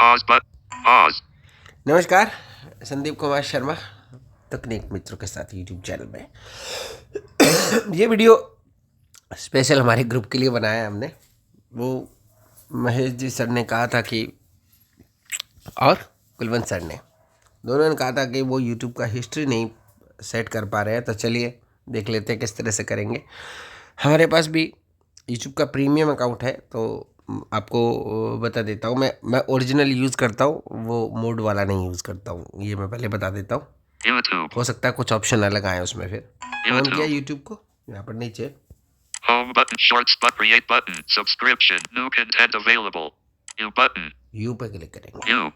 Pause but pause. नमस्कार, संदीप कुमार शर्मा तकनीक मित्रों के साथ यूट्यूब चैनल में ये वीडियो स्पेशल हमारे ग्रुप के लिए बनाया है हमने। वो महेश जी सर ने कहा था कि और कुलवंत सर ने दोनों ने कहा था कि वो यूट्यूब का हिस्ट्री नहीं सेट कर पा रहे हैं, तो चलिए देख लेते हैं किस तरह से करेंगे। हमारे पास भी यूट्यूब का प्रीमियम अकाउंट है, तो आपको बता देता हूँ। मैं ओरिजिनल यूज़ करता हूँ, वो मोड वाला नहीं यूज़ करता हूँ, ये मैं पहले बता देता हूँ। YouTube. हो सकता है कुछ ऑप्शन अलग आए उसमें। फिर ऑन किया यूट्यूब को, यहाँ पर नीचे Home button. Shorts but create button. Subscription. New content available. You button. You पे क्लिक करेंगे। You.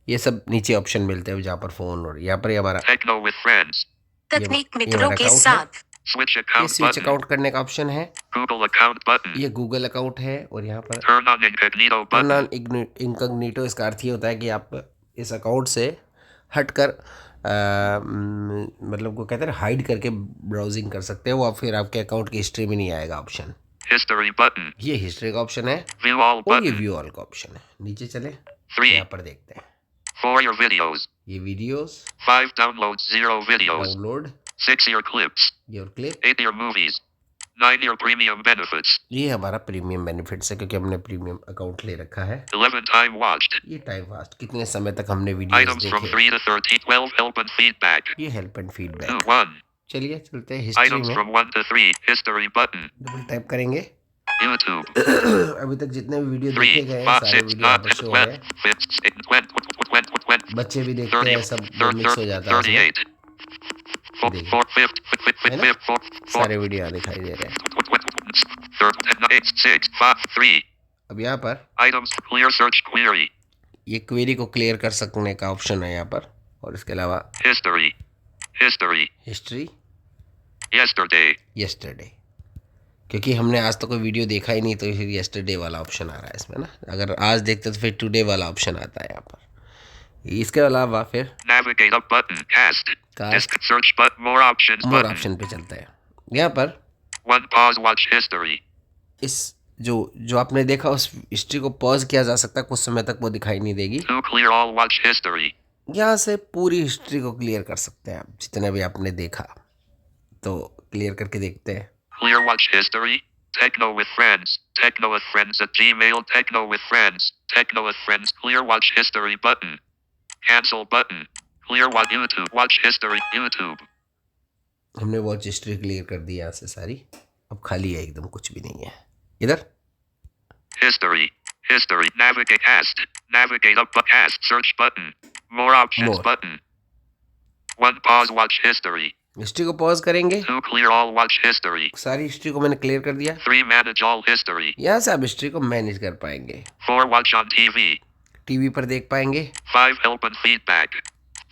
ये सब नीचे ऑप्शन मिलते हैं जहाँ पर फ़ोन, और यहाँ पर ये हमारा Techno with friends. तकनीक मित्रों के साथ Switch ये account स्विच button. अकाउंट करने का ऑप्शन है। Google account button. ये गूगल अकाउंट है, और यहाँ पर Turn on incognito turn button. On incognito, इसका अर्थ ये होता है कि आप इस अकाउंट से हटकर मतलब को कहते हैं हाइड करके ब्राउजिंग कर सकते हो, और फिर आपके अकाउंट की हिस्ट्री में नहीं आएगा ऑप्शन। History button. ये हिस्ट्री का ऑप्शन है, View all और ये button. व्यू ऑल का ऑप्शन है। नीचे चले, 3. यहाँ पर देखते हैं 4 your videos. ये videos, 5 downloads. 0 videos. Download, 6 your clips. Your clip. 8 your movies. 9 your premium benefits. ये हमारा प्रीमियम बेनिफिट्स है, क्योंकि हमने प्रीमियम अकाउंट ले रखा है। 11 time watched. ये टाइम फास्ट, कितने समय तक हमने वीडियोस Items from देखे। 3 to 13. 12 help and feedback. ये हेल्प एंड 2. फीडबैक। 1. चलिए चलते हैं हिस्ट्री Items में। from 1 to 3. History button. Double tap करेंगे। YouTube. अभी तक जितने भी वीडियो 3, देखे गए 5, सारे 6, वीडियो यहाँ 9, पर 10, शो हो रहे 12, हैं। 15, 20, बच्चे भी देखते हैं, सब 30, मिक्स हो जाता है उसमें। 38. 4, देखिए, 4, 5, है ना? 4, सारे वीडियो यहाँ दिखाई दे रहे हैं। 8, 6, 5, 3. अब यहाँ पर Items. Clear search query. ये क्वेरी को क्लियर कर सकने का ऑप्शन है यहाँ पर, और इसके अलावा History. History. History, Yesterday. Yesterday, क्योंकि हमने आज तो कोई वीडियो देखा ही नहीं, तो फिर यस्टरडे वाला ऑप्शन आ रहा है इसमें ना। अगर आज देखते तो फिर टुडे वाला ऑप्शन आता है यहाँ पर। इसके अलावा फिर Navigate up button. Cast. Cast. Disk search but more options more button. Option पे चलता है। यहाँ पर 1 pause watch history. इस जो आपने देखा उस हिस्ट्री को पॉज किया जा सकता है, कुछ समय तक वो दिखाई नहीं देगी। 2 clear all watch history. यहाँ से पूरी हिस्ट्री को क्लियर कर सकते हैं आप, जितने भी आपने देखा, तो क्लियर करके देखते हैं। Clear watch history. Techno with friends. Techno with friends at Gmail. Techno with friends. Techno with friends. Clear watch history button. Cancel button. Clear watch YouTube. Watch history. YouTube. हमने वॉच हिस्ट्री क्लियर कर दी यहाँ से सारी, अब खाली है एकदम, कुछ भी नहीं है इधर। History. History. Navigate cast. Navigate up but cast. Search button. More options More. button. 1 pause watch history. History को पॉज करेंगे, 2 clear all watch history. सारी हिस्ट्री को मैंने क्लियर कर दिया। 3 manage all history. यहाँ से आप हिस्ट्री को मैनेज कर पाएंगे, 4 watch on TV. टीवी पर देख पाएंगे। 5 help and feedback.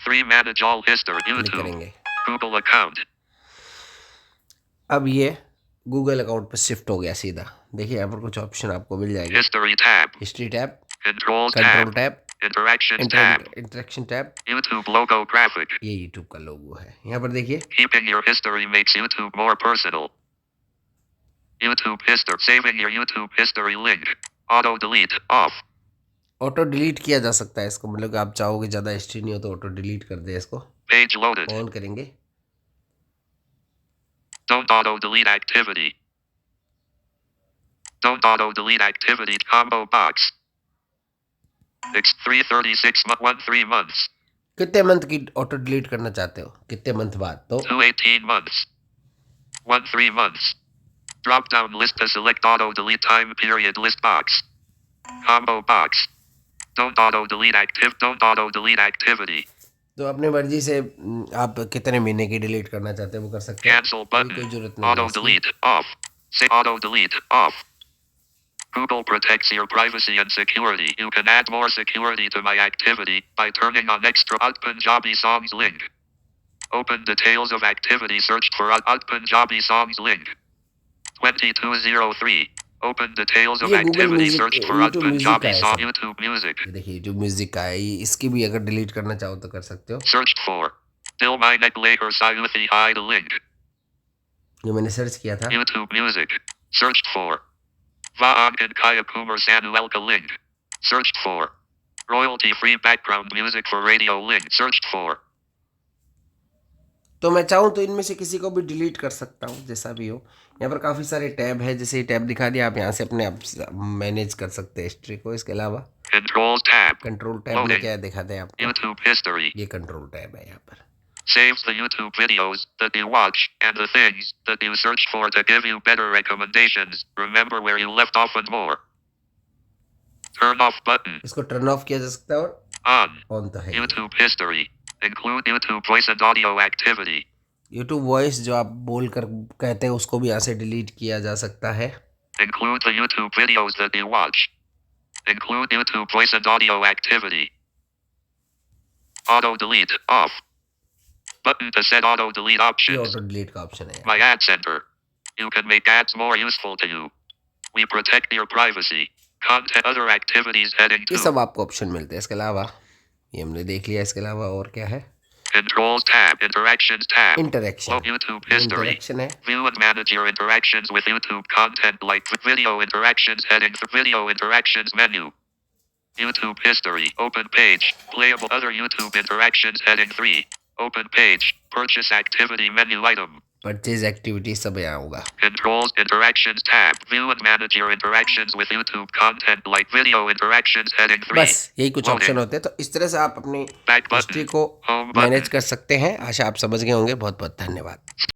3 manage all history. Click YouTube. करेंगे, Google account. अब ये गूगल अकाउंट पर शिफ्ट हो गया सीधा। देखिए यहाँ पर कुछ ऑप्शन आपको मिल जाएंगे। History tab. History tab, Control control tab. Tab, Interaction tab. Interaction tab, YouTube logo graphic. ये यूट्यूब का लोगो है। यहाँ पर देखिए Keeping your history makes YouTube more personal. YouTube history. Saving your YouTube history link. Auto delete off. Auto delete किया जा सकता है इसको, मतलब कि आप चाहोगे ज़्यादा हिस्ट्री नहीं हो तो ऑटो डिलीट कर दे इसको। Page loaded. ऑन करेंगे, Don't auto delete activity. Don't auto delete activity combo box. It's 336 13 months. कितने मंथ की ऑटो डिलीट करना चाहते हो, कितने मंथ बाद, तो 218 months. 13 months. Drop down list to select auto delete time period list box. Combo box. Don't auto delete activity. तो अपनी मर्जी से आप कितने महीने की डिलीट करना चाहते हैं वो कर सकते हैं। Cancel button. कोई जरूरत नहीं है Auto इसकी। delete off. Say auto delete off. Google protects your privacy and security. You can add more security to my activity by turning on extra Alt Punjabi songs link. Open details of activity searched for Alt Punjabi songs link. 2203. Open details of ये Google activity music, searched for Alt YouTube music का Punjabi है song. सब। YouTube music. ये देखिए YouTube music का है, इसकी भी अगर डिलीट करना चाहो तो कर सकते हो। Searched for. Dil my neck later Sayuthi hide link. ये मैंने सर्च किया था। YouTube music. Searched for. Vaankan Kaya Kumar Sanuelka link. Searched for. Royalty-free background music for radio link searched for. तो मैं चाहूँ तो इनमें से किसी को भी डिलीट कर सकता हूँ, जैसा भी हो। यहाँ पर काफ़ी सारे टैब है, जैसे ये टैब दिखा दिया, आप यहाँ से अपने आप मैनेज कर सकते हैं हिस्ट्री को। इसके अलावा Controls tab. कंट्रोल टैब में Loading. क्या है दिखाते हैं आपको, YouTube history. ये कंट्रोल टैब है। यहाँ पर Saves the YouTube videos that you watch and the things that you search for to give you better recommendations. Remember where you left off and more. Turn off button. इसको turn off किया जा सकता है, और On. On तो है। YouTube history. Include YouTube voice and audio activity. YouTube voice जो आप बोल कर कहते हैं उसको भी यहाँ से डिलीट किया जा सकता है। Include the YouTube videos that you watch. Include YouTube voice and audio activity. Auto delete off. Button to set auto delete ये options. ऑटो डिलीट का ऑप्शन है। My ad center. You can make ads more useful to you. We protect your privacy. Content other activities heading ये 2. सब आपको option मिलते हैं। इसके अलावा ये हमने देख लिया। इसके अलावा और क्या है, Controls tab. Interactions tab. Interaction. Load YouTube history. Interaction है। View and manage your interactions with YouTube content like video interactions heading to video interactions menu. YouTube history. Open page. Playable other YouTube interactions heading 3. Open page. Purchase activity menu item. Purchase activity सब यहाँ होगा। Controls interactions tab. View and manage your interactions with YouTube content like video interactions heading 3. बस यही कुछ Loading. Option होते हैं। तो इस तरह से आप अपनी Back button. हिस्ट्री को Home button. मैनेज कर सकते हैं। आशा आप समझ गए होंगे। बहुत बहुत धन्यवाद।